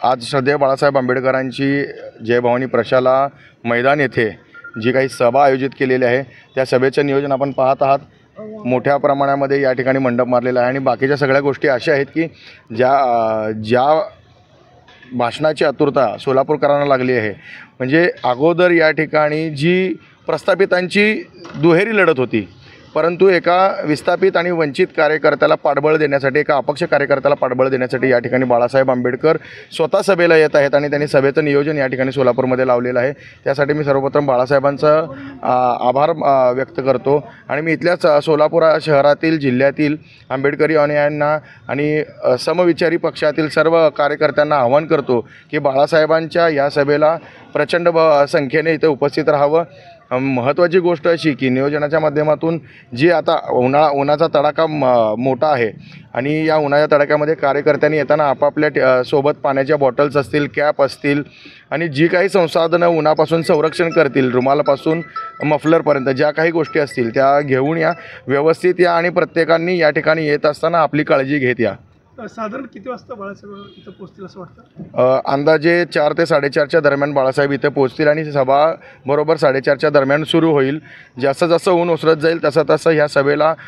आज श्रद्धेय बाळासाहेब आंबेडकरांची जयभवानी प्रशाला मैदान येथे जी काही सभा आयोजित केलेली आहे त्या सभेचं नियोजन आपण पाहत आहात। मोठ्या प्रमाणामध्ये या ठिकाणी मंडप मारलेला आहे आणि बाकीच्या सगळ्या गोष्टी अशा आहेत की ज्या भाषणाची आतुरता सोलापूरकरांना लागली आहे। म्हणजे अगोदर या ठिकाणी जी प्रस्थापितांची दुहेरी लढत होती, परंतु एका विस्थापित आणि वंचित कार्यकर्त्याला पाठबळ देण्यासाठी, एका अपक्ष कार्यकर्त्याला पाठबळ देण्यासाठी या ठिकाणी बाळासाहेब आंबेडकर स्वतः सभेला येत आहेत आणि त्यांनी सभेचं नियोजन या ठिकाणी सोलापूरमध्ये लावलेलं आहे। त्यासाठी मी सर्वप्रथम बाळासाहेबांचा आभार व्यक्त करतो आणि मी इथल्याच सोलापूर शहरातील जिल्ह्यातील आंबेडकरी अनुयायांना आणि समविचारी पक्षातील सर्व कार्यकर्त्यांना आवाहन करतो की बाळासाहेबांच्या या सभेला प्रचंड संख्येने इथे उपस्थित राहावं। महत्त्वाची गोष्ट अशी की नियोजनाच्या माध्यमातून जी आता उन्हाचा तडाखा मोठा आहे आणि या उन्हाच्या तडाख्यामध्ये कार्यकर्त्यांनी येताना आपापल्या सोबत पाण्याच्या बॉटल्स असतील, कॅप असतील आणि जी काही संसाधनं उन्हापासून संरक्षण करतील, रुमालापासून मफलरपर्यंत ज्या काही गोष्टी असतील त्या घेऊन या, व्यवस्थित या आणि प्रत्येकाने या ठिकाणी येत असताना आपली काळजी घेत या। साधारण किती वाजता बाळासाहेब इथं पोहोचतील असं वाटतं? अंदाजे 4 ते 4:30च्या दरम्यान बाळासाहेब इथे पोहोचतील आणि सभा बरोबर 4:30च्या दरम्यान सुरू होईल। जसं जसं ऊन ओसरत जाईल तसं तसं ह्या सभेला